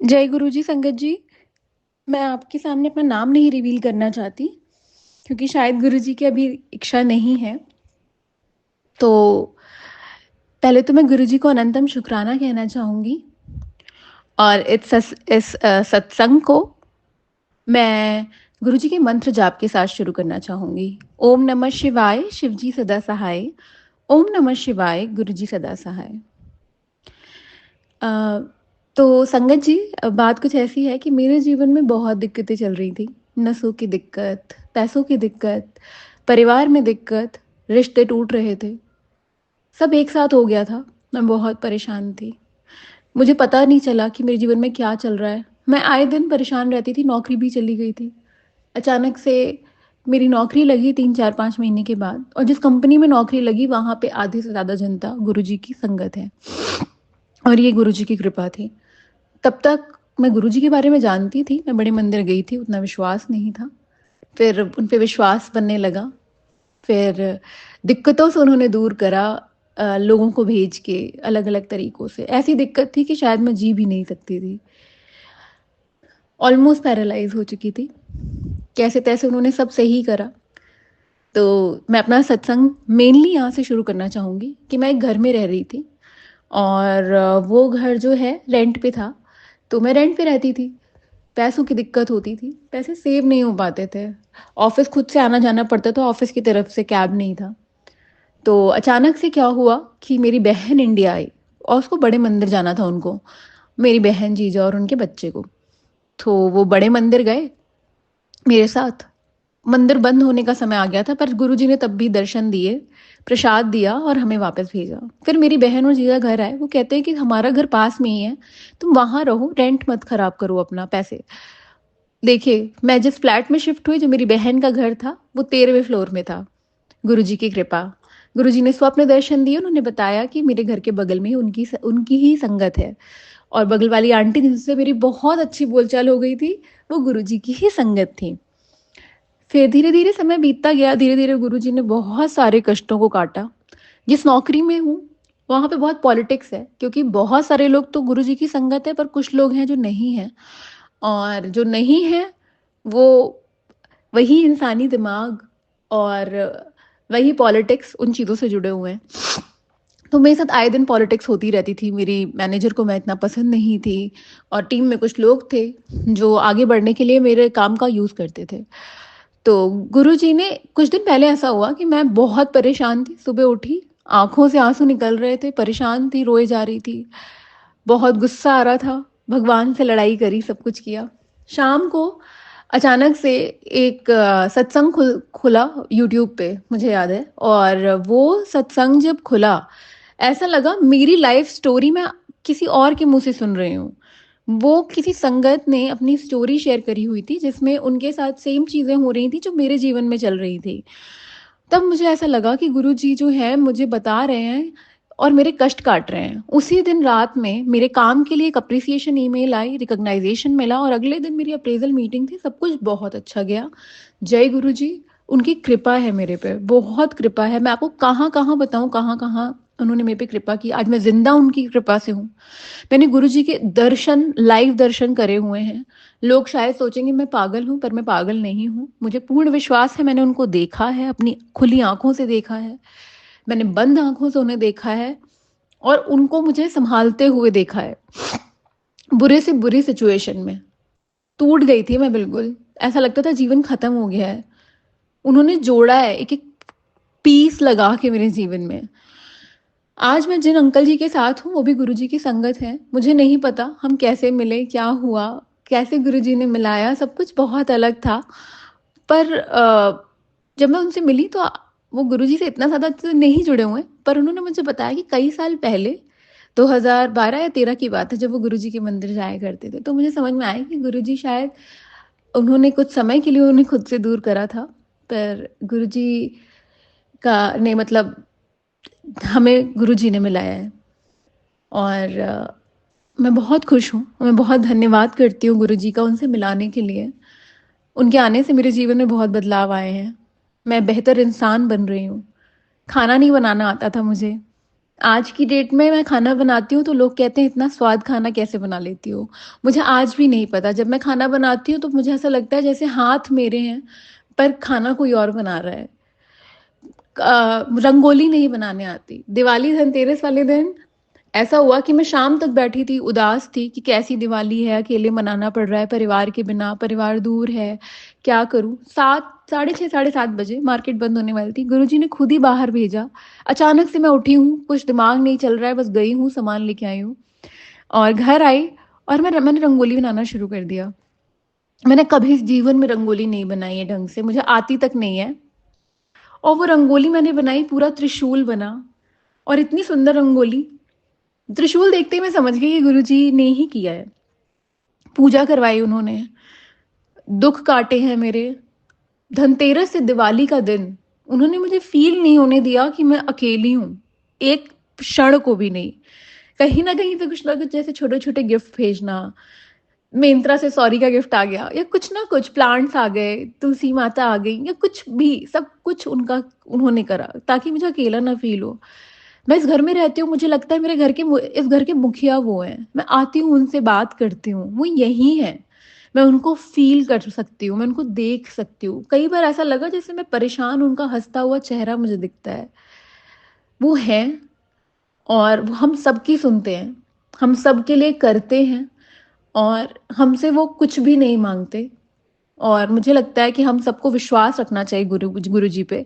जय गुरु जी संगत जी। मैं आपके सामने अपना नाम नहीं रिवील करना चाहती क्योंकि शायद गुरु जी की अभी इच्छा नहीं है। तो पहले तो मैं गुरु जी को अनंतम शुक्राना कहना चाहूँगी और इस सत्संग को मैं गुरु जी के मंत्र जाप के साथ शुरू करना चाहूँगी। ओम नमः शिवाय, शिव जी सदा सहाय। ओम नमः शिवाय, गुरु जी सदा सहाय। अ, तो संगत जी, बात कुछ ऐसी है कि मेरे जीवन में बहुत दिक्कतें चल रही थी। नसों की दिक्कत, पैसों की दिक्कत, परिवार में दिक्कत, रिश्ते टूट रहे थे। सब एक साथ हो गया था। मैं बहुत परेशान थी। मुझे पता नहीं चला कि मेरे जीवन में क्या चल रहा है। मैं आए दिन परेशान रहती थी, नौकरी भी चली गई थी। अचानक से मेरी नौकरी लगी 3, 4, 5 महीने के बाद, और जिस कंपनी में नौकरी लगी वहाँ पे आधे से ज़्यादा जनता गुरुजी की संगत है और ये गुरुजी की कृपा थी। तब तक मैं गुरुजी के बारे में जानती थी, मैं बड़े मंदिर गई थी, उतना विश्वास नहीं था। फिर उन पे विश्वास बनने लगा। फिर दिक्कतों से उन्होंने दूर करा, लोगों को भेज के अलग-अलग तरीकों से। ऐसी दिक्कत थी कि शायद मैं जी भी नहीं सकती थी। ऑलमोस्ट पैरालाइज़ हो चुकी थी। कैसे-तैसे उन्होंने सब सही करा। तो मैं अपना सत्संग मेनली यहाँ से शुरू करना चाहूँगी कि मैं एक घर में रह रही थी और वो घर जो है रेंट पे था। तो मैं रेंट पे रहती थी। पैसों की दिक्कत होती थी, पैसे सेव नहीं हो पाते थे। ऑफ़िस खुद से आना-जाना पड़ता था, ऑफ़िस की तरफ से कैब नहीं था। तो अचानक से क्या हुआ कि मेरी बहन इंडिया आई और उसको बड़े मंदिर जाना था उनको, मेरी बहन, जीजा और उनके बच्चे को। तो वो बड़े मंदिर गए मेरे साथ। मंदिर बंद होने का समय आ गया था, पर गुरुजी ने तब भी दर्शन दिए, प्रसाद दिया और हमें वापस भेजा। फिर मेरी बहन और जीजा घर आए, वो कहते हैं कि हमारा घर पास में ही है, तुम वहाँ रहो, रेंट मत खराब करो अपना पैसे। देखिए, मैं जिस फ्लैट में शिफ्ट हुई, जो मेरी बहन का घर था, वो 13वें फ्लोर में था। गुरुजी की कृपा। गुरुजी ने स्वप्न दर्शन दिए, उन्होंने बताया कि मेरे घर के बगल में ही उनकी ही संगत है और बगल वाली आंटी जिनसे मेरी बहुत अच्छी बोलचाल हो गई थी, वो गुरुजी की ही संगत थी। फिर धीरे-धीरे समय बीतता गया, धीरे-धीरे गुरुजी ने बहुत सारे कष्टों को काटा। जिस नौकरी में हूँ, वहाँ पे बहुत पॉलिटिक्स है क्योंकि बहुत सारे लोग तो गुरुजी की संगत है, पर कुछ लोग हैं जो नहीं हैं, और जो नहीं हैं, वो वही इंसानी दिमाग और वही पॉलिटिक्स उन चीज़ों से जुड़े हुए हैं। तो मेरे साथ आए दिन पॉलिटिक्स होती रहती थी। मेरी मैनेजर को मैं इतना पसंद नहीं थी और टीम में कुछ लोग थे जो आगे बढ़ने के लिए मेरे काम का यूज़ करते थे। तो गुरुजी ने, कुछ दिन पहले ऐसा हुआ कि मैं बहुत परेशान थी, सुबह उठी, आँखों से आँसू निकल रहे थे, परेशान थी, रोए जा रही थी। बहुत गुस्सा आ रहा था, भगवान से लड़ाई करी, सब कुछ किया। शाम को अचानक से एक सत्संग खुला यूट्यूब पे, मुझे याद है, और वो सत्संग जब खुला, ऐसा लगा मेरी लाइफ स्टोरी मैं किसी और के मुँह से सुन रही हूँ। वो किसी संगत ने अपनी स्टोरी शेयर करी हुई थी जिसमें उनके साथ सेम चीज़ें हो रही थी जो मेरे जीवन में चल रही थी। तब मुझे ऐसा लगा कि गुरुजी जो है मुझे बता रहे हैं और मेरे कष्ट काट रहे हैं। उसी दिन रात में मेरे काम के लिए एक एप्रिसिएशन ईमेल आई, रिकॉग्नाइजेशन मिला और अगले दिन मेरी अप्रेज़ल मीटिंग थी, सब कुछ बहुत अच्छा गया। जय गुरुजी, उनकी कृपा है मेरे पे, बहुत कृपा है। मैं आपको कहाँ-कहाँ बताऊँ, कहाँ-कहाँ उन्होंने मेरे पे कृपा की। आज मैं ज़िंदा उनकी कृपा से हूँ। मैंने गुरुजी के दर्शन, लाइव दर्शन करे हुए हैं। लोग शायद सोचेंगे मैं पागल हूँ, पर मैं पागल नहीं हूँ। मुझे पूर्ण विश्वास है, मैंने उनको देखा है, अपनी खुली आँखों से देखा है। मैंने बंद आँखों से उन्हें देखा है और उनको मुझे सँभालते हुए देखा है। बुरे से बुरी सिचुएशन में, टूट गई थी मैं बिल्कुल। ऐसा लगता था जीवन खत्म हो गया है। उन्होंने जोड़ा है एक-एक पीस लगा के मेरे जीवन में। आज मैं जिन अंकल जी के साथ हूँ, वो भी गुरुजी की संगत हैं। मुझे नहीं पता हम कैसे मिले, क्या हुआ, कैसे गुरुजी ने मिलाया, सब कुछ बहुत अलग था। पर जब मैं उनसे मिली तो वो गुरुजी से इतना ज़्यादा तो नहीं जुड़े हुए हैं, पर उन्होंने मुझे बताया कि कई साल पहले 2012 या 13 की बात है, जब वो गुरुजी के मंदिर जाया करते थे। तो मुझे समझ में आया कि गुरुजी शायद उन्होंने कुछ समय के लिए उन्हें खुद से दूर करा था, पर गुरुजी का ने मतलब हमें गुरुजी ने मिलाया है। और मैं बहुत खुश हूँ। मैं बहुत धन्यवाद करती हूँ गुरुजी का उनसे मिलाने के लिए। उनके आने से मेरे जीवन में बहुत बदलाव आए हैं। मैं बेहतर इंसान बन रही हूँ। खाना नहीं बनाना आता था मुझे। आज की डेट में मैं खाना बनाती हूँ तो लोग कहते हैं इतना स्वाद खाना कैसे बना लेती हो? मुझे आज भी नहीं पता। जब मैं खाना बनाती हूँ तो मुझे ऐसा लगता है जैसे हाथ मेरे हैं, पर खाना कोई और बना रहा है। रंगोली नहीं बनाने आती। दिवाली धनतेरस वाले दिन ऐसा हुआ कि मैं शाम तक बैठी थी, उदास थी कि कैसी दिवाली है, अकेले मनाना पड़ रहा है परिवार के बिना, परिवार दूर है, क्या करूँ? 7 साढ़े 6 साढ़े 7 बजे मार्केट बंद होने वाली थी, गुरुजी ने खुद ही बाहर भेजा। अचानक से मैं उठी हूँ, कुछ दिमाग नहीं चल रहा है, बस गई हूँ, सामान लेके आई हूँ और घर आई और मैंने रंगोली बनाना शुरू कर दिया। मैंने कभी जीवन में रंगोली नहीं बनाई है ढंग से, मुझे आती तक नहीं है। और वो रंगोली मैंने बनाई, पूरा त्रिशूल बना और इतनी सुंदर रंगोली। त्रिशूल देखते ही मैं समझ गई कि गुरुजी ने ही किया है। पूजा करवाई उन्होंने, दुख काटे हैं मेरे। धनतेरस से दिवाली का दिन उन्होंने मुझे फ़ील नहीं होने दिया कि मैं अकेली हूँ, एक क्षण को भी नहीं। कहीं न कहीं से कुछ ना कुछ जैसे छोटे-छोटे गिफ्ट भेजना, मिंत्रा से सॉरी का गिफ्ट आ गया या कुछ ना कुछ प्लांट्स आ गए, तुलसी माता आ गई या कुछ भी, सब कुछ उनका उन्होंने करा ताकि मुझे अकेला ना फ़ील हो। मैं इस घर में रहती हूँ, मुझे लगता है मेरे घर के इस घर के मुखिया वो हैं। मैं आती हूँ, उनसे बात करती हूँ, वो यही हैं। मैं उनको फ़ील कर सकती हूँ, मैं उनको देख सकती हूँ। कई बार ऐसा लगा जैसे मैं परेशान, उनका हँसता हुआ चेहरा मुझे दिखता है। वो हैं और वो हम सबकी सुनते हैं, हम सबके लिए करते हैं और हमसे वो कुछ भी नहीं माँगते। और मुझे लगता है कि हम सबको विश्वास रखना चाहिए गुरु जी पे।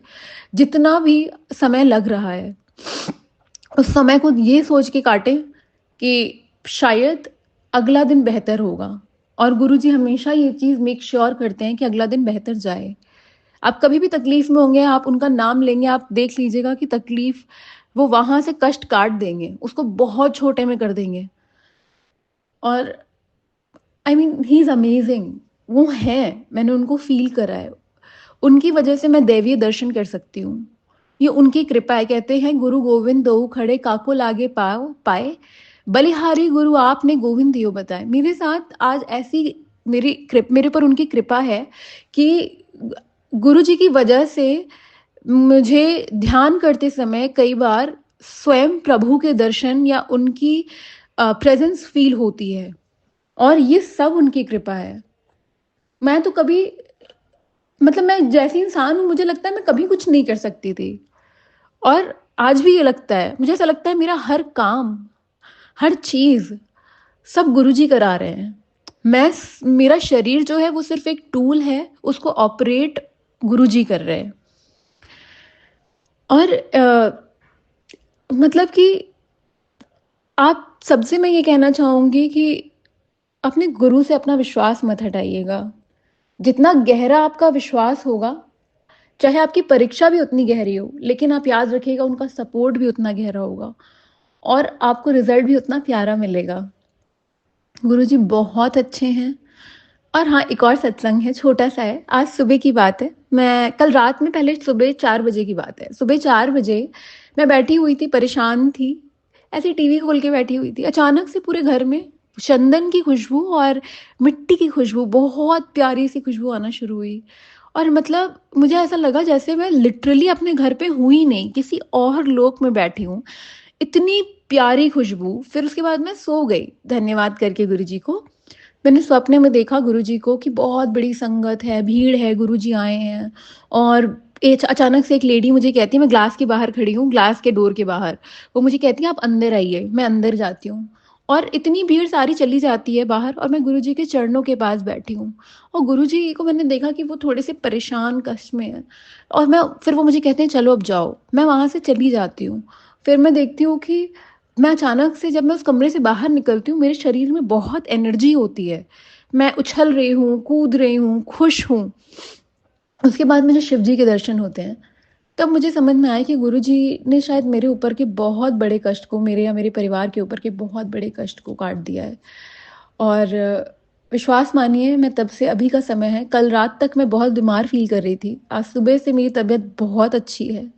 जितना भी समय लग रहा है, उस समय को ये सोच के काटें कि शायद अगला दिन बेहतर होगा। और गुरुजी हमेशा ये चीज़ मेक श्योर करते हैं कि अगला दिन बेहतर जाए। आप कभी भी तकलीफ में होंगे, आप उनका नाम लेंगे, आप देख लीजिएगा कि तकलीफ वो वहाँ से कष्ट काट देंगे, उसको बहुत छोटे में कर देंगे। और I mean he is amazing. वो हैं, मैंने उनको फ़ील करा है। उनकी वजह से मैं दैवीय दर्शन कर सकती हूँ। ये उनकी कृपा है। कहते हैं गुरु गोविंद दोऊ खड़े काको लागे पाओ पाए, बलिहारी गुरु आपने गोविंद दियो बताए। मेरे साथ आज ऐसी मेरे पर उनकी कृपा है कि गुरु जी की वजह से मुझे ध्यान करते समय कई बार स्वयं प्रभु के दर्शन या उनकी प्रेजेंस फील होती है और ये सब उनकी कृपा है। मैं तो कभी मतलब मैं जैसी इंसान हूँ, मुझे लगता है मैं कभी कुछ नहीं कर सकती थी और आज भी ये लगता है। मुझे ऐसा लगता है मेरा हर काम, हर चीज़ सब गुरुजी करा रहे हैं। मेरा शरीर जो है वो सिर्फ़ एक टूल है, उसको ऑपरेट गुरुजी कर रहे हैं। और मतलब कि आप सबसे मैं ये कहना चाहूँगी कि अपने गुरु से अपना विश्वास मत हटाइएगा। जितना गहरा आपका विश्वास होगा, चाहे आपकी परीक्षा भी उतनी गहरी हो, लेकिन आप याद रखिएगा उनका सपोर्ट भी उतना गहरा होगा और आपको रिज़ल्ट भी उतना प्यारा मिलेगा। गुरुजी बहुत अच्छे हैं। और हाँ, एक और सत्संग है, छोटा-सा है, आज सुबह की बात है। मैं कल रात में पहले सुबह 4 बजे की बात है। सुबह 4 बजे मैं बैठी हुई थी, परेशान थी, ऐसे ही टीवी खोल के बैठी हुई थी। अचानक से पूरे घर में चंदन की खुशबू और मिट्टी की खुशबू, बहुत प्यारी-सी खुशबू आना शुरू हुई। और मतलब मुझे ऐसा लगा जैसे मैं लिटरली अपने घर पे हूँ ही नहीं, किसी और लोक में बैठी हूँ। इतनी प्यारी खुशबू, फिर उसके बाद मैं सो गई, धन्यवाद करके गुरुजी को। मैंने सपने में देखा गुरुजी को कि बहुत बड़ी संगत है, भीड़ है, गुरुजी आए हैं और अचानक से एक लेडी मुझे कहती है, मैं ग्लास के बाहर खड़ी हूँ, ग्लास के डोर के बाहर। वो मुझे कहती है आप अंदर आइए, मैं अंदर जाती हूँ और इतनी भीड़ सारी चली जाती है बाहर और मैं गुरुजी के चरणों के पास बैठी हूँ और गुरुजी को मैंने देखा कि वो थोड़े से परेशान कष्ट में हैं और मैं फिर वो मुझे कहते हैं चलो अब जाओ। मैं वहाँ से चली जाती हूँ। फिर मैं देखती हूँ कि मैं अचानक से जब मैं उस कमरे से बाहर निकलती हूँ, मेरे शरीर में बहुत एनर्जी होती है। मैं उछल रही हूँ, कूद रही हूँ, खुश हूँ। उसके बाद मुझे शिव जी के दर्शन होते हैं। तब मुझे समझ में आया कि गुरुजी ने शायद मेरे ऊपर के बहुत बड़े कष्ट को, मेरे या मेरे परिवार के ऊपर के बहुत बड़े कष्ट को काट दिया है। और विश्वास मानिए मैं तब से अभी का समय है, कल रात तक मैं बहुत बीमार फ़ील कर रही थी। आज सुबह से मेरी तबीयत बहुत अच्छी है।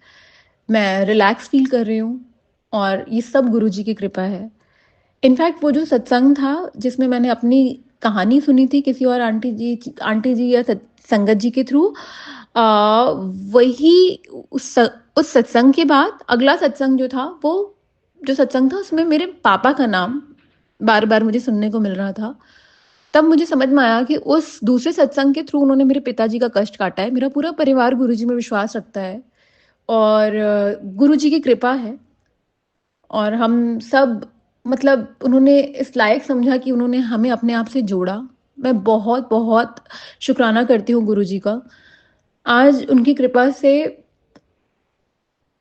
मैं रिलैक्स फ़ील कर रही हूँ और ये सब गुरुजी की कृपा है। इनफैक्ट वो जो सत्संग था जिसमें मैंने अपनी कहानी सुनी थी किसी और आंटी जी या संगत जी के थ्रू, वही उस सत्संग के बाद अगला सत्संग जो था वो जो सत्संग था उसमें मेरे पापा का नाम बार-बार मुझे सुनने को मिल रहा था। तब मुझे समझ में आया कि उस दूसरे सत्संग के थ्रू उन्होंने मेरे पिताजी का कष्ट काटा है। मेरा पूरा परिवार गुरुजी में विश्वास रखता है और गुरुजी की कृपा है और हम सब मतलब उन्होंने इस लायक समझा कि उन्होंने हमें अपने आप से जोड़ा। मैं बहुत-बहुत शुकराना करती हूँ गुरुजी का। आज उनकी कृपा से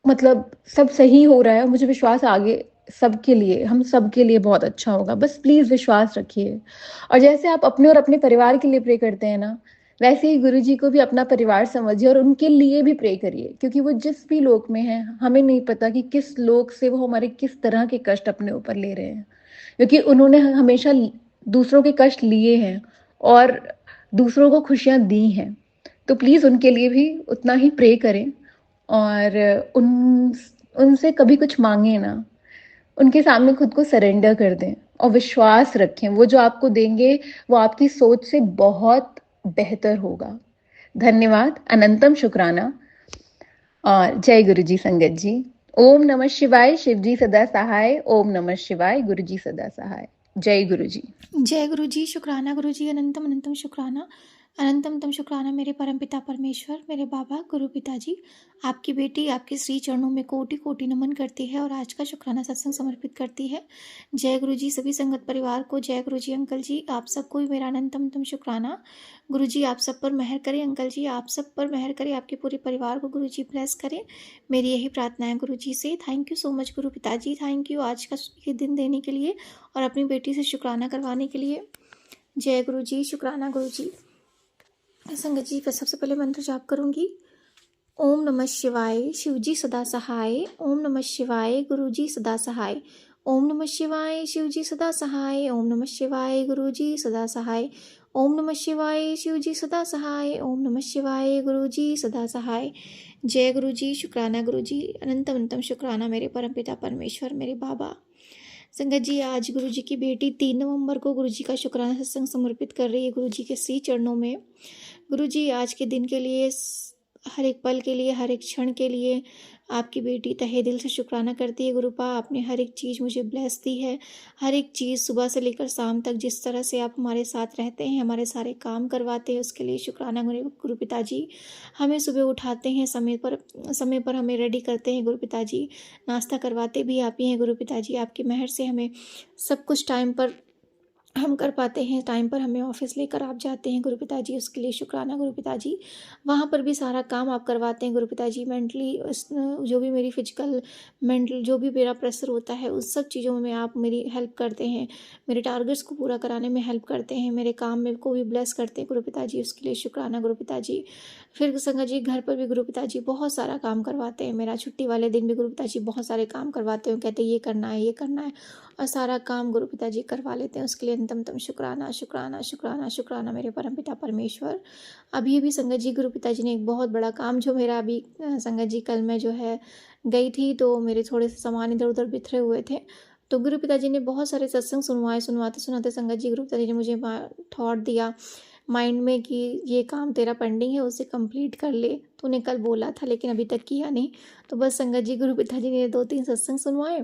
मतलब सब सही हो रहा है। मुझे विश्वास है आगे सबके लिए, हम सबके लिए बहुत अच्छा होगा। बस प्लीज़ विश्वास रखिए। और जैसे आप अपने और अपने परिवार के लिए प्रे करते हैं ना, वैसे ही गुरुजी को भी अपना परिवार समझिए और उनके लिए भी प्रे करिए क्योंकि वो जिस भी लोक में हैं, हमें नहीं पता कि किस लोक से वो हमारे किस तरह के कष्ट अपने ऊपर ले रहे हैं। क्योंकि उन्होंने हमेशा दूसरों के कष्ट लिए हैं और दूसरों को खुशियाँ दी हैं। तो प्लीज़ उनके लिए भी उतना ही प्रे करें और उनसे कभी कुछ माँगे ना। उनके सामने खुद को सरेंडर कर दें और विश्वास रखें, वो जो आपको देंगे, वो आपकी सोच से बहुत बेहतर होगा। धन्यवाद, अनंतम शुक्राना और जय गुरु जी संगत जी। ओम नमः शिवाय, शिव जी सदा सहाय। ओम नमः शिवाय, गुरु जी सदा सहाय। जय गुरु जी। जय गुरु जी, शुक्राना गुरु जी, अनंतम अनंतम शुक्राना, अनंतम तम शुक्राना मेरे परमपिता परमेश्वर, मेरे बाबा गुरु पिताजी। आपकी बेटी आपके श्री चरणों में कोटि कोटि नमन करती है और आज का शुक्राना सत्संग समर्पित करती है। जय गुरु जी, सभी संगत परिवार को जय गुरु जी। अंकल जी आप सबको भी मेरा अनंतम तम शुक्राना। गुरु जी आप सब पर मेहर करें। अंकल जी आप सब पर मेहर करें, आपके पूरे परिवार को गुरु जी ब्लेस करें, मेरी यही प्रार्थना है गुरु जी से। थैंक यू सो मच गुरु पिताजी, थैंक यू आज का ये दिन देने के लिए और अपनी बेटी से शुक्राना करवाने के लिए। जय गुरु जी, शुक्राना गुरु जी। संगत जी सबसे पहले मंत्र जाप करूंगी। ओम नमः शिवाय, शिव जी सदा सहाय। ओम नमः शिवाय, गुरु जी सदा सहाय। ओम नमः शिवाय, शिव जी सदा सहाय। ओम नमः शिवाय, गुरु जी सदा सहाय। ओम नमः शिवाय, शिव जी सदा सहाय। ओम नमः शिवाय, गुरु जी सदा सहाय। जय गुरु जी, शुक्राना गुरु जी, अनंतम अनंतम शुक्राना मेरे परमपिता परमेश्वर, मेरे बाबा। संगत जी आज गुरु जी की बेटी 3 नवंबर को गुरु जी का शुक्राना सत्संग समर्पित कर रही है गुरु जी के श्री चरणों में। गुरु जी आज के दिन के लिए, हर एक पल के लिए, हर एक क्षण के लिए आपकी बेटी तहे दिल से शुक्राना करती है। गुरुपा आपने हर एक चीज़ मुझे ब्लेस दी है, हर एक चीज़ सुबह से लेकर शाम तक जिस तरह से आप हमारे साथ रहते हैं, हमारे सारे काम करवाते हैं, उसके लिए शुक्राना गुरु पिताजी। हमें सुबह उठाते हैं समय पर हमें रेडी करते हैं गुरु पिताजी, नाश्ता करवाते भी आप ही हैं गुरु पिताजी। आपकी मेहर से हमें सब कुछ टाइम पर हम कर पाते हैं, टाइम पर हमें ऑफिस लेकर आप जाते हैं गुरु पिताजी, उसके लिए शुक्राना गुरु पिताजी। वहाँ पर भी सारा काम आप करवाते हैं गुरु पिताजी। मेंटली जो भी मेरी फिजिकल मेंटल जो भी मेरा प्रेशर होता है उस सब चीज़ों में आप मेरी हेल्प करते हैं, मेरे टारगेट्स को पूरा कराने में हेल्प करते हैं, मेरे काम में को भी ब्लेस करते हैं गुरु पिताजी, उसके लिए शुक्राना गुरु पिताजी। फिर संगत जी घर पर भी गुरु पिताजी बहुत सारा काम करवाते हैं, मेरा छुट्टी वाले दिन भी गुरु पिताजी बहुत सारे काम करवाते हैं, कहते हैं ये करना है ये करना है, और सारा काम गुरु पिताजी करवा लेते हैं, उसके लिए अंतम तम शुक्राना शुक्राना शुक्राना शुक्राना मेरे परमपिता परमेश्वर। अभी भी संगत जी गुरु पिताजी ने एक बहुत बड़ा काम जो मेरा अभी संगत जी कल मैं जो है गई थी तो मेरे थोड़े से सामान इधर उधर बिखरे हुए थे, तो गुरु पिताजी ने बहुत सारे सत्संग सुनवाए, सुनवाते सुनाते संगत जी गुरु पिताजी ने मुझे थॉट दिया माइंड में कि ये काम तेरा पेंडिंग है, उसे कंप्लीट कर ले, तूने कल बोला था लेकिन अभी तक किया नहीं। तो बस संगत जी गुरु पिताजी ने 2-3 सत्संग सुनवाए,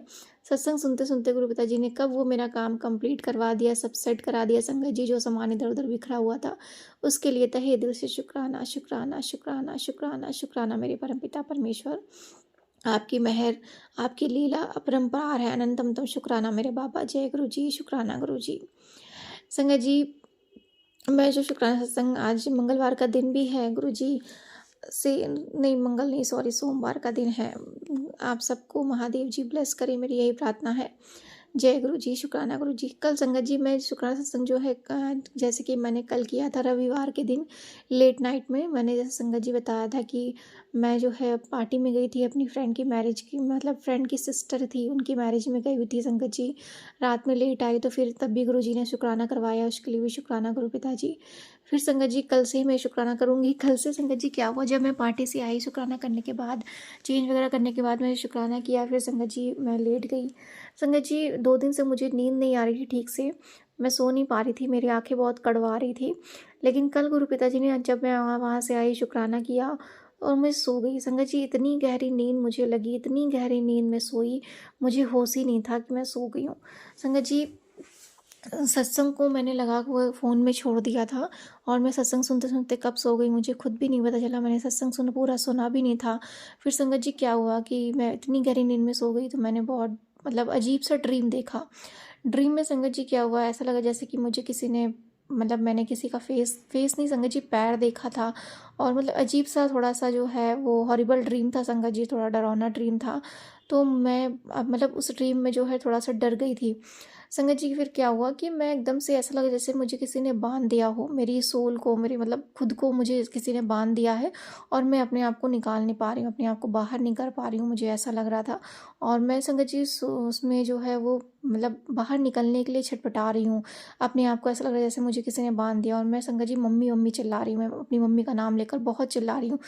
सत्संग सुनते सुनते गुरु पिताजी ने कब वो मेरा काम कंप्लीट करवा दिया, सब सेट करा दिया संगत जी, जो सामान इधर उधर बिखरा हुआ था, उसके लिए तहे दिल से शुक्राना शुक्राना शुक्राना शुक्राना शुक्राना मेरे परमपिता परमेश्वर। आपकी मेहर, आपकी लीला अपरंपार है, अनंतम तो शुक्राना मेरे बाबा। जय गुरु जी, शुक्राना गुरु जी। संगत जी मैं जो शुक्राना सत्संग, आज मंगलवार का दिन भी है गुरु जी से, नहीं मंगल नहीं सॉरी सोमवार का दिन है। आप सबको महादेव जी ब्लेस करें, मेरी यही प्रार्थना है। जय गुरु जी, शुक्राना गुरु जी। कल संगत जी मैं शुक्राना सत्संग जो है जैसे कि मैंने कल किया था रविवार के दिन लेट नाइट में, मैंने जैसे संगत जी बताया था कि मैं जो है पार्टी में गई थी अपनी फ्रेंड की मैरिज की, मतलब फ्रेंड की सिस्टर थी उनकी मैरिज में गई हुई थी संगत जी, रात में लेट आई तो फिर तब भी गुरु जी ने शुक्राना करवाया, उसके लिए भी शुक्राना गुरु पिताजी। फिर संगत जी कल से मैं शुक्राना करूँगी। कल से संगत जी क्या हुआ, जब मैं पार्टी से आई शुक्राना करने के बाद, चेंज वगैरह करने के बाद मैंने शुक्राना किया, फिर संगत जी मैं लेट गई। संगत जी 2 दिन से मुझे नींद नहीं आ रही थी ठीक से, मैं सो नहीं पा रही थी, मेरी आंखें बहुत कड़वा रही थी। लेकिन कल गुरु पिताजी ने जब मैं वहाँ से आई शुक्राना किया और मैं सो गई। संगत जी इतनी गहरी नींद मुझे लगी, इतनी गहरी नींद में सोई, मुझे होश ही नहीं था कि मैं सो गई हूँ। संगत जी सत्संग को मैंने लगा हुआ फ़ोन में छोड़ दिया था और मैं सत्संग सुनते-सुनते कब सो गई मुझे खुद भी नहीं पता चला। मैंने सत्संग पूरा सुना भी नहीं था। फिर संगत जी क्या हुआ कि मैं इतनी गहरी नींद में सो गई तो मैंने बहुत मतलब अजीब-सा ड्रीम देखा। ड्रीम में संगत जी क्या हुआ, ऐसा लगा जैसे कि मुझे किसी ने मतलब मैंने किसी का फेस नहीं संगत जी, पैर देखा था। और मतलब अजीब-सा थोड़ा-सा जो है वो हॉरिबल ड्रीम था संगत जी, थोड़ा डरावना ड्रीम था। तो मैं मतलब उस ड्रीम में जो है थोड़ा-सा डर गई थी। संगत जी फिर क्या हुआ कि मैं एकदम से ऐसा लगा जैसे मुझे किसी ने बांध दिया हो, मेरी सोल को, मेरी मतलब खुद को मुझे किसी ने बांध दिया है और मैं अपने आप को निकाल नहीं पा रही हूँ, अपने आप को बाहर नहीं कर पा रही हूँ, मुझे ऐसा लग रहा था। और मैं संगत जी उसमें जो है वो मतलब बाहर निकलने के लिए छटपटा रही हूँ। अपने आप को ऐसा लग रहा है जैसे मुझे किसी ने बांध दिया और मैं संगत जी मम्मी मम्मी चिल्ला रही हूँ, मैं अपनी मम्मी का नाम लेकर बहुत चिल्ला रही हूँ।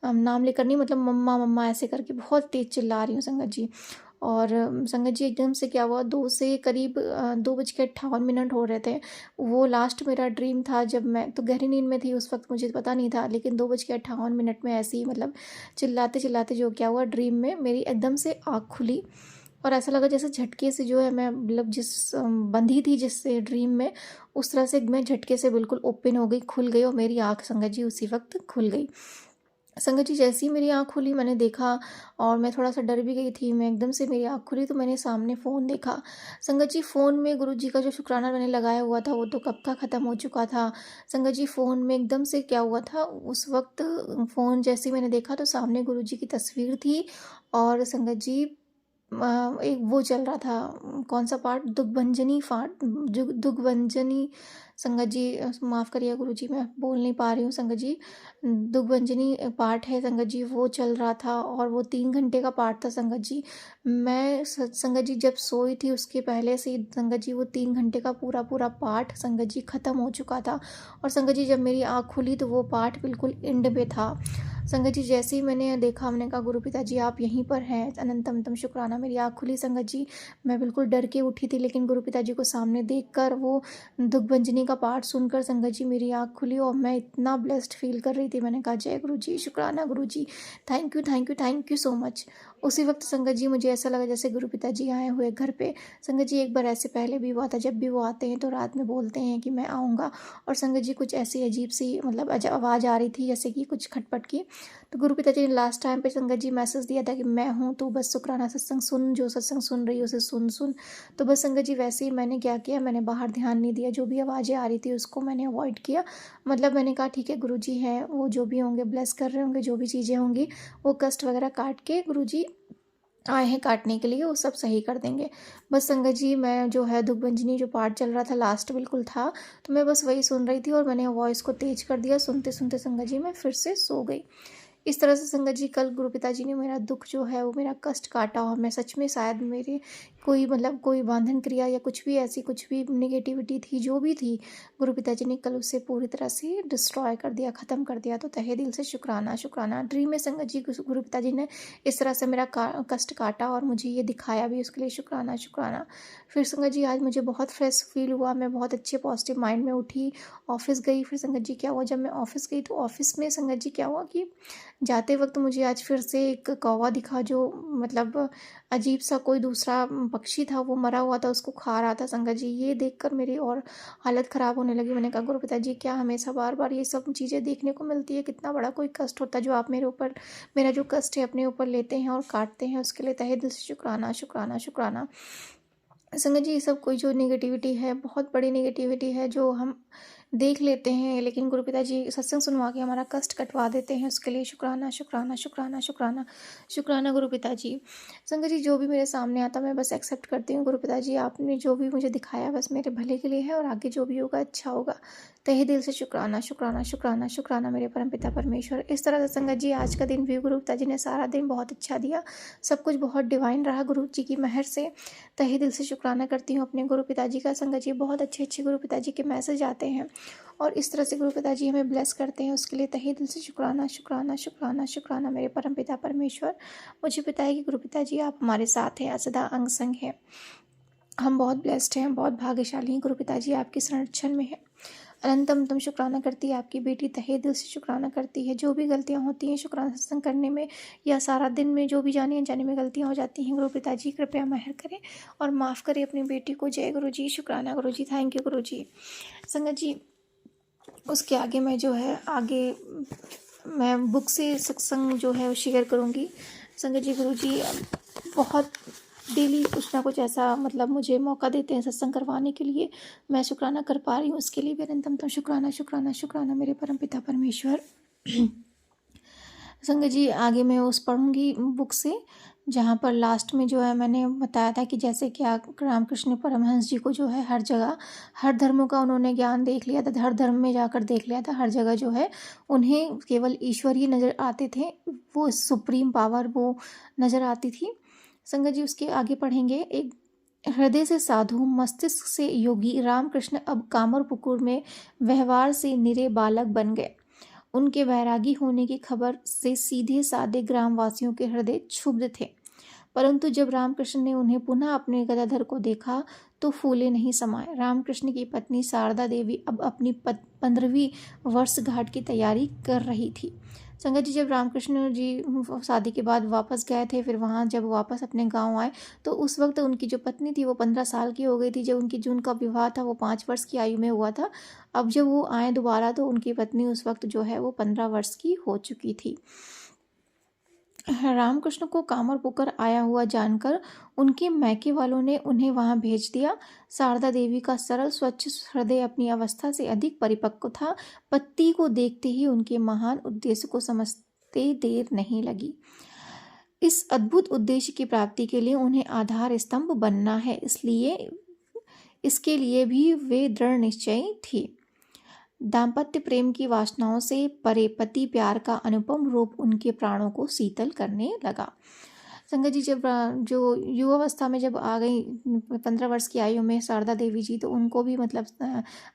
नाम लेकर नहीं, मतलब मम्मा मम्मा ऐसे करके बहुत तेज चिल्ला रही हूँ संगत जी। और संगत जी एकदम से क्या हुआ, 2 से करीब 2:58 हो रहे थे। वो लास्ट मेरा ड्रीम था, जब मैं तो गहरी नींद में थी उस वक़्त, मुझे पता नहीं था, लेकिन 2:58 में ऐसे ही मतलब चिल्लाते-चिल्लाते जो क्या हुआ, ड्रीम में मेरी एकदम से आँख खुली और ऐसा लगा जैसे झटके से जो है मैं मतलब बंधी थी जिससे ड्रीम में, उस तरह से मैं झटके से बिल्कुल ओपन हो गई, खुल गई और मेरी आँख संगत जी उसी वक़्त खुल गई। संगत जी जैसे ही मेरी आँख खुली मैंने देखा और मैं थोड़ा-सा डर भी गई थी। मैं एकदम से मेरी आँख खुली तो मैंने सामने फ़ोन देखा। संगत जी फ़ोन में गुरुजी का जो शुकराना मैंने लगाया हुआ था वो तो कब का ख़त्म हो चुका था। संगत जी फ़ोन में एकदम से क्या हुआ था, उस वक़्त फ़ोन जैसे ही मैंने देखा तो सामने गुरुजी की तस्वीर थी और संगत जी एक वो चल रहा था, कौन-सा पार्ट, दुग्भंजनी दुग्भंजनी संगत जी, माफ़ करिए गुरुजी मैं बोल नहीं पा रही हूँ संगत जी। दुग्भंजनी पार्ट है संगत जी, वो चल रहा था और वो 3 घंटे का पार्ट था संगत जी। मैं स संगत जी जब सोई थी उसके पहले से ही संगत जी वो 3 घंटे का पूरा पार्ट संगत जी ख़त्म हो चुका था और संगत जी जब मेरी आँख खुली तो वो पार्ट बिल्कुल एंड में था। संगत जी जैसे ही मैंने देखा, मैंने कहा गुरु पिताजी आप यहीं पर हैं, अनंतम शुक्राना। मेरी आँख खुली संगत जी, मैं बिल्कुल डर के उठी थी लेकिन गुरु पिताजी को सामने देखकर, वो दुग्भंजनी का पाठ सुनकर संगत जी मेरी आँख खुली और मैं इतना ब्लेस्ड फ़ील कर रही थी। मैंने कहा जय गुरु जी, शुक्राना Guru ji, thank you, thank you, thank you so much. उसी वक़्त संगत जी मुझे ऐसा लगा जैसे गुरु पिताजी आए हुए घर पे। संगत जी एक बार ऐसे पहले भी हुआ था, जब भी वो आते हैं तो रात में बोलते हैं कि मैं आऊँगा और संगत जी कुछ ऐसी अजीब-सी मतलब आवाज़ आ रही थी जैसे कि कुछ खटपट की। तो गुरु पिताजी ने लास्ट टाइम पे संगत जी मैसेज दिया था कि मैं हूँ, तू बस शुक्राना सत्संग सुन, जो सत्संग सुन रही है उसे सुन। तो बस संगत जी वैसे ही मैंने क्या किया, मैंने बाहर ध्यान नहीं दिया, जो भी आवाज़ें आ रही थी उसको मैंने अवॉइड किया। मतलब मैंने कहा ठीक है गुरुजी हैं, वो जो भी होंगे ब्लेस कर रहे होंगे, जो भी चीज़ें होंगी वो कष्ट वगैरह काट के गुरुजी आए हैं काटने के लिए, वो सब सही कर देंगे। बस संगत जी मैं जो है दुग्भंजनी जो पार्ट चल रहा था लास्ट बिल्कुल था, तो मैं बस वही सुन रही थी और मैंने वॉइस को तेज़ कर दिया। सुनते-सुनते संगत जी मैं फिर से सो गई। इस तरह से संगत जी कल गुरु पिताजी ने मेरा दुःख जो है वो मेरा कष्ट काटा और मैं सच में शायद मेरे कोई मतलब कोई बांधन क्रिया या कुछ भी ऐसी कुछ भी नेगेटिविटी थी, जो भी थी, गुरु पिताजी ने कल उसे पूरी तरह से डिस्ट्रॉय कर दिया, ख़त्म कर दिया। तो तहे दिल से शुक्राना, शुक्राना। ड्रीम में संगत जी गुरु पिताजी ने इस तरह से मेरा कष्ट काटा और मुझे ये दिखाया भी, उसके लिए शुक्राना, शुक्राना। फिर संगत जी आज मुझे बहुत फ्रेश फील हुआ, मैं बहुत अच्छे पॉजिटिव माइंड में उठी, ऑफ़िस गई। फिर संगत जी क्या हुआ, जब मैं ऑफ़िस गई तो ऑफ़िस में संगत जी क्या हुआ कि जाते वक़्त मुझे आज फिर से एक कौवा दिखा, जो मतलब अजीब-सा कोई दूसरा पक्षी था, वो मरा हुआ था, उसको खा रहा था संगत जी। ये देखकर मेरी और हालत ख़राब होने लगी। मैंने कहा गुरु पिताजी क्या हमेशा बार-बार ये सब चीज़ें देखने को मिलती है? कितना बड़ा कोई कष्ट होता है जो आप मेरे ऊपर, मेरा जो कष्ट है अपने ऊपर लेते हैं और काटते हैं, उसके लिए तहे दिल से शुक्राना, शुक्राना, शुक्राना। संगत जी ये सब कोई जो नेगेटिविटी है, बहुत बड़ी नेगेटिविटी है जो हम देख लेते हैं, लेकिन गुरु पिताजी सत्संग सुनवा के हमारा कष्ट कटवा देते हैं, उसके लिए शुक्राना, शुक्राना, शुक्राना, शुक्राना, शुक्राना गुरु पिताजी। संगत जी जो भी मेरे सामने आता मैं बस एक्सेप्ट करती हूँ, गुरु पिताजी आपने जो भी मुझे दिखाया बस मेरे भले के लिए है और आगे जो भी होगा अच्छा होगा। तहे दिल से शुक्राना, शुक्राना, शुक्राना, शुक्राना मेरे परमपिता परमेश्वर। इस तरह से संगत जी आज का दिन भी गुरु पिताजी ने सारा दिन बहुत अच्छा दिया, सब कुछ बहुत डिवाइन रहा गुरु जी की मेहर से। तहे दिल से शुक्राना करती हूँ अपने गुरु पिताजी का। संगत जी बहुत अच्छे-अच्छे गुरु पिताजी के मैसेज आते हैं और इस तरह से गुरु पिताजी हमें ब्लेस करते हैं, उसके लिए तहे दिल से शुक्राना, शुक्राना, शुक्राना, शुक्राना मेरे परमपिता परमेश्वर। मुझे पता है कि गुरु पिताजी आप हमारे साथ हैं, सदा अंग संग हैं। हम बहुत ब्लेस्ड हैं, बहुत भाग्यशाली हैं, गुरु पिताजी आपके संरक्षण में हैं। अनंतम तम शुक्राना करती है आपकी बेटी, तहे दिल से शुक्राना करती है। जो भी गलतियाँ होती हैं शुक्राना सत्संग करने में या सारा दिन में, जो भी जाने अनजाने में गलतियाँ हो जाती हैं, गुरु पिताजी कृपया महर करें और माफ़ करें अपनी बेटी को। जय गुरु जी, शुक्राना गुरु जी, थैंक यू गुरु जी। संगत जी, उसके आगे मैं जो है मैं बुक से सत्संग जो है वो शेयर करूँगी। संगत जी, गुरु जी बहुत डेली कुछ ना कुछ ऐसा मतलब मुझे मौका देते हैं सत्संग करवाने के लिए। मैं शुक्राना कर पा रही हूँ, उसके लिए भी अनंतम तो शुक्राना शुक्राना शुक्राना मेरे परम पिता परमेश्वर। संगत जी, आगे मैं उस पढ़ूंगी बुक से, जहाँ पर लास्ट में जो है मैंने बताया था कि जैसे कि रामकृष्ण परमहंस जी को जो है हर जगह हर धर्मों का उन्होंने ज्ञान देख लिया था, हर धर्म में जाकर देख लिया था, हर जगह जो है उन्हें केवल ईश्वर ही नज़र आते थे, वो सुप्रीम पावर वो नज़र आती थी। संगत जी, उसके आगे पढ़ेंगे। एक हृदय से साधु, मस्तिष्क से योगी रामकृष्ण अब कामरपुकुर में व्यवहार से निरे बालक बन गए। उनके वैरागी होने की खबर से सीधे साधे ग्रामवासियों के हृदय क्षुब्ध थे, परंतु जब रामकृष्ण ने उन्हें पुनः अपने गदाधर को देखा तो फूले नहीं समाये। रामकृष्ण की पत्नी शारदा देवी अब अपनी 15वीं वर्षगांठ की तैयारी कर रही थी। संगत जी, जब रामकृष्ण जी शादी के बाद वापस गए थे, फिर वहाँ जब वापस अपने गांव आए तो उस वक्त उनकी जो पत्नी थी वो 15 साल की हो गई थी। जब उनका विवाह था वो 5 वर्ष की आयु में हुआ था। अब जब वो आए दोबारा तो उनकी पत्नी उस वक्त जो है वो 15 वर्ष की हो चुकी थी। रामकृष्ण को कामरपुकुर आया हुआ जानकर उनके मैके वालों ने उन्हें वहां भेज दिया। शारदा देवी का सरल स्वच्छ हृदय अपनी अवस्था से अधिक परिपक्व था। पति को देखते ही उनके महान उद्देश्य को समझते देर नहीं लगी। इस अद्भुत उद्देश्य की प्राप्ति के लिए उन्हें आधार स्तंभ बनना है, इसलिए इसके लिए भी वे दृढ़ निश्चयी थी। दाम्पत्य प्रेम की वासनाओं से परे पति प्यार का अनुपम रूप उनके प्राणों को शीतल करने लगा। संगत जी, जब जो युवावस्था में जब आ गई 15 वर्ष की आयु में शारदा देवी जी, तो उनको भी मतलब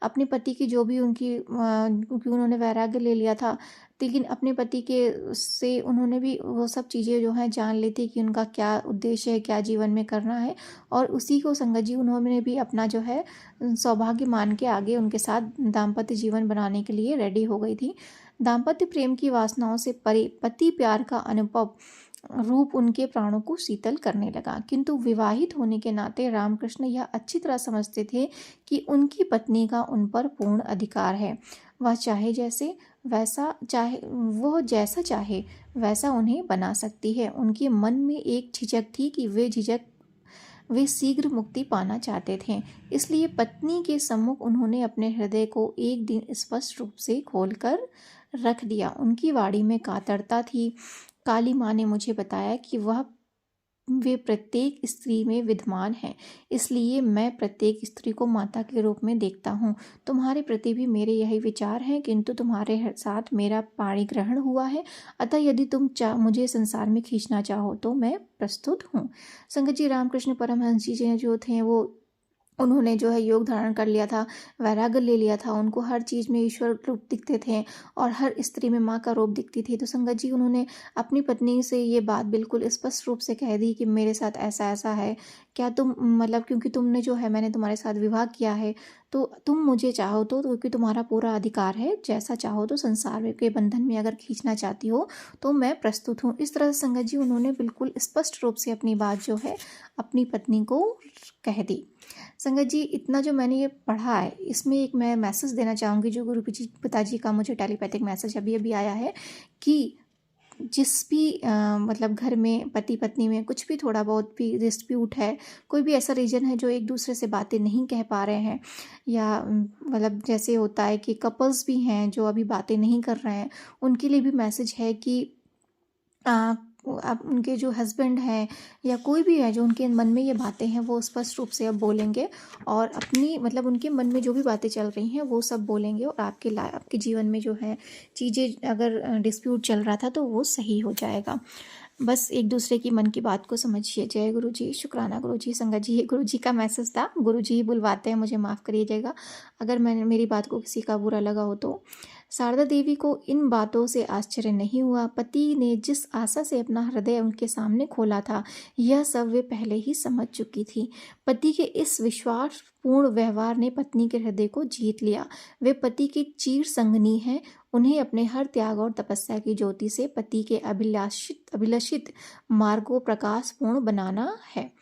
अपने पति की जो भी क्योंकि उन्होंने वैराग्य ले लिया था, लेकिन अपने पति के से उन्होंने भी वो सब चीज़ें जो हैं जान ली थी कि उनका क्या उद्देश्य है, क्या जीवन में करना है, और उसी को संगत जी उन्होंने भी अपना जो है सौभाग्य मान के आगे उनके साथ दाम्पत्य जीवन बनाने के लिए रेडी हो गई थी। दाम्पत्य प्रेम की वासनाओं से परे पति प्यार का अनुभव रूप उनके प्राणों को शीतल करने लगा, किंतु विवाहित होने के नाते रामकृष्ण यह अच्छी तरह समझते थे कि उनकी पत्नी का उन पर पूर्ण अधिकार है। वह जैसा चाहे वैसा उन्हें बना सकती है। उनके मन में एक झिझक थी कि वे शीघ्र मुक्ति पाना चाहते थे, इसलिए पत्नी के सम्मुख उन्होंने अपने हृदय को एक दिन स्पष्ट रूप से खोलकर रख दिया। उनकी वाणी में कातरता थी। काली माँ ने मुझे बताया कि वे प्रत्येक स्त्री में विद्यमान हैं, इसलिए मैं प्रत्येक स्त्री को माता के रूप में देखता हूँ। तुम्हारे प्रति भी मेरे यही विचार हैं, किंतु तुम्हारे साथ मेरा पाणी ग्रहण हुआ है, अतः यदि तुम मुझे संसार में खींचना चाहो तो मैं प्रस्तुत हूँ। संगत जी, रामकृष्ण परमहंस जी जो थे वो उन्होंने जो है योग धारण कर लिया था, वैराग्य ले लिया था, उनको हर चीज़ में ईश्वर रूप दिखते थे और हर स्त्री में माँ का रूप दिखती थी। तो संगत जी, उन्होंने अपनी पत्नी से ये बात बिल्कुल स्पष्ट रूप से कह दी कि मेरे साथ ऐसा ऐसा है, क्या तुम मतलब क्योंकि तुमने जो है मैंने तुम्हारे साथ विवाह किया है, तो तुम मुझे चाहो तो क्योंकि तुम्हारा पूरा अधिकार है, जैसा चाहो तो संसार के बंधन में अगर खींचना चाहती हो तो मैं प्रस्तुत हूँ। इस तरह से संगत जी उन्होंने बिल्कुल स्पष्ट रूप से अपनी बात जो है अपनी पत्नी को कह दी। संगत जी, इतना जो मैंने ये पढ़ा है, इसमें एक मैं मैसेज देना चाहूँगी जो गुरु पिताजी का मुझे टेलीपैथिक मैसेज अभी अभी आया है कि जिस भी मतलब घर में पति पत्नी में कुछ भी थोड़ा बहुत भी डिस्प्यूट है, कोई भी ऐसा रीजन है जो एक दूसरे से बातें नहीं कह पा रहे हैं, या मतलब जैसे होता है कि कपल्स भी हैं जो अभी बातें नहीं कर रहे हैं, उनके लिए भी मैसेज है कि अब उनके जो हस्बैंड हैं या कोई भी है जो उनके मन में ये बातें हैं वो स्पष्ट रूप से अब बोलेंगे, और अपनी मतलब उनके मन में जो भी बातें चल रही हैं वो सब बोलेंगे, और आपके जीवन में जो है चीज़ें अगर डिस्प्यूट चल रहा था तो वो सही हो जाएगा। बस एक दूसरे की मन की बात को समझिए। जय गुरु जी, शुक्राना गुरु जी। संगत जी, ये गुरु जी का मैसेज था, गुरु जी ही बुलवाते हैं, मुझे माफ़ करिएगा अगर मैंने मेरी बात को किसी का बुरा लगा हो तो। शारदा देवी को इन बातों से आश्चर्य नहीं हुआ। पति ने जिस आशा से अपना हृदय उनके सामने खोला था, यह सब वे पहले ही समझ चुकी थी। पति के इस विश्वासपूर्ण व्यवहार ने पत्नी के हृदय को जीत लिया। वे पति की चीर संगनी हैं। उन्हें अपने हर त्याग और तपस्या की ज्योति से पति के अभिलषित मार्ग को प्रकाशपूर्ण बनाना है।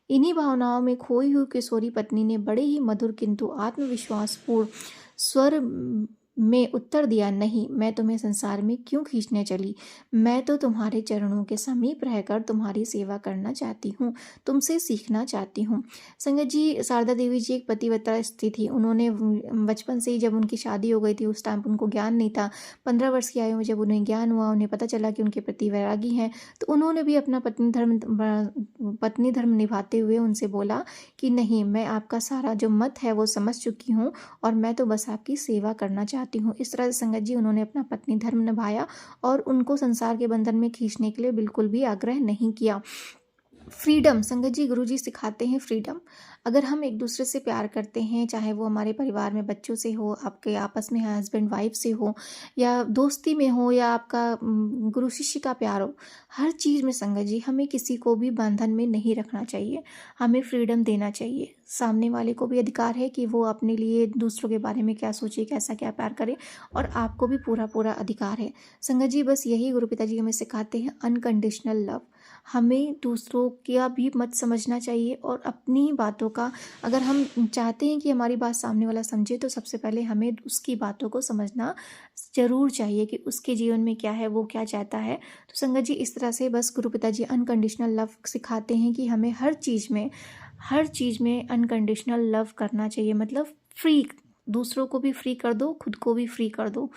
इन्हीं भावनाओं में खोई हुई किशोरी पत्नी ने बड़े ही मधुर किंतु आत्मविश्वासपूर्ण स्वर में उत्तर दिया, नहीं, मैं तुम्हें संसार में क्यों खींचने चली। मैं तो तुम्हारे चरणों के समीप रहकर तुम्हारी सेवा करना चाहती हूँ, तुमसे सीखना चाहती हूँ। संगत जी, शारदा देवी जी एक पतिव्रता स्त्री थी। उन्होंने बचपन से ही, जब उनकी शादी हो गई थी उस टाइम उनको ज्ञान नहीं था। 15 वर्ष की आयु में जब उन्हें ज्ञान हुआ, उन्हें पता चला कि उनके प्रति वैरागी हैं, तो उन्होंने भी अपना पत्नी धर्म निभाते हुए उनसे बोला कि नहीं, मैं आपका सारा जो मत है वो समझ चुकी हूँ और मैं तो बस आपकी सेवा करना चाहती हूँ। इस तरह से संगत जी उन्होंने अपना पत्नी धर्म निभाया और उनको संसार के बंधन में खींचने के लिए बिल्कुल भी आग्रह नहीं किया। फ्रीडम, संगत जी गुरु जी सिखाते हैं फ्रीडम। अगर हम एक दूसरे से प्यार करते हैं, चाहे वो हमारे परिवार में बच्चों से हो, आपके आपस में हस्बैंड वाइफ से हो, या दोस्ती में हो, या आपका गुरु शिष्य का प्यार हो, हर चीज़ में संगत जी हमें किसी को भी बंधन में नहीं रखना चाहिए। हमें फ्रीडम देना चाहिए। सामने वाले को भी अधिकार है कि वो अपने लिए दूसरों के बारे में क्या सोचे, कैसा क्या प्यार करे, और आपको भी पूरा पूरा अधिकार है। संगत जी बस यही गुरु पिताजी हमें सिखाते हैं, अनकंडीशनल लव। हमें दूसरों का भी मत समझना चाहिए और अपनी बातों का, अगर हम चाहते हैं कि हमारी बात सामने वाला समझे, तो सबसे पहले हमें उसकी बातों को समझना ज़रूर चाहिए कि उसके जीवन में क्या है, वो क्या चाहता है। तो संगत जी इस तरह से बस गुरु पिताजी अनकंडीशनल लव सिखाते हैं कि हमें हर चीज़ में अनकंडीशनल लव करना चाहिए। मतलब फ्री, दूसरों को भी फ्री कर दो, खुद को भी फ्री कर दो।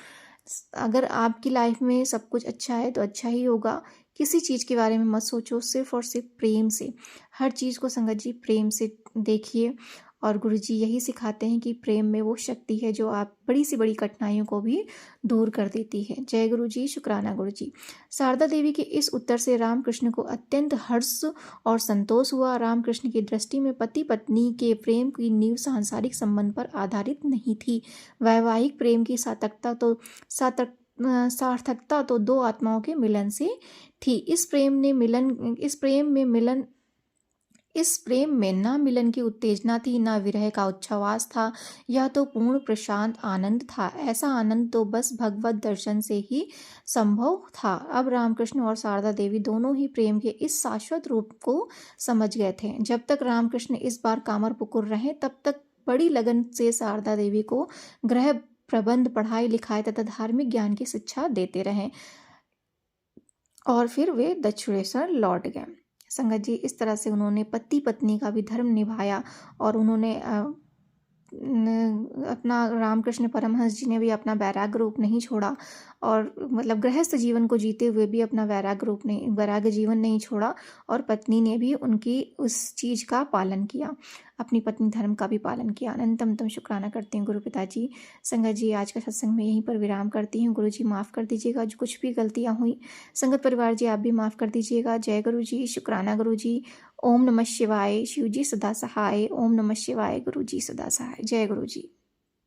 अगर आपकी लाइफ में सब कुछ अच्छा है तो अच्छा ही होगा। किसी चीज़ के बारे में मत सोचो, सिर्फ और सिर्फ प्रेम से हर चीज़ को संगत जी प्रेम से देखिए। और गुरुजी यही सिखाते हैं कि प्रेम में वो शक्ति है जो आप बड़ी से बड़ी कठिनाइयों को भी दूर कर देती है। जय गुरुजी, शुक्राना गुरुजी। शारदा देवी के इस उत्तर से रामकृष्ण को अत्यंत हर्ष और संतोष हुआ। रामकृष्ण की दृष्टि में पति पत्नी के प्रेम की नींव सांसारिक संबंध पर आधारित नहीं थी। वैवाहिक प्रेम की सार्थकता तो दो आत्माओं के मिलन से थी। इस प्रेम में ना मिलन की उत्तेजना थी, ना विरह का उच्छ्वास था। यह तो पूर्ण प्रशांत आनंद था। ऐसा आनंद तो बस भगवत दर्शन से ही संभव था। अब रामकृष्ण और शारदा देवी दोनों ही प्रेम के इस शाश्वत रूप को समझ गए थे। जब तक रामकृष्ण इस बार कामरपुकुर रहे, तब तक बड़ी लगन से शारदा देवी को गृह प्रबंध, पढ़ाई लिखाई तथा धार्मिक ज्ञान की शिक्षा देते रहे और फिर वे दक्षिणेश्वर लौट गए। संगत जी इस तरह से उन्होंने पति पत्नी का भी धर्म निभाया और उन्होंने अपना, रामकृष्ण परमहंस जी ने भी अपना वैराग्य रूप नहीं छोड़ा और मतलब गृहस्थ जीवन को जीते हुए भी अपना वैराग्य जीवन नहीं छोड़ा। और पत्नी ने भी उनकी उस चीज़ का पालन किया, अपनी पत्नी धर्म का भी पालन किया। अनंतम शुक्राना करती हूँ गुरु पिताजी। संगत जी आज का सत्संग में यहीं पर विराम करती हूँ। गुरु जी माफ़ कर दीजिएगा जो कुछ भी गलतियाँ हुई। संगत परिवार जी आप भी माफ़ कर दीजिएगा। जय गुरु जी, शुक्राना गुरु जी। ओम नमः शिवाय। शिव जी सदा सहाय। ओम नमः शिवाय। गुरु जी सदा सहाय। जय गुरु जी।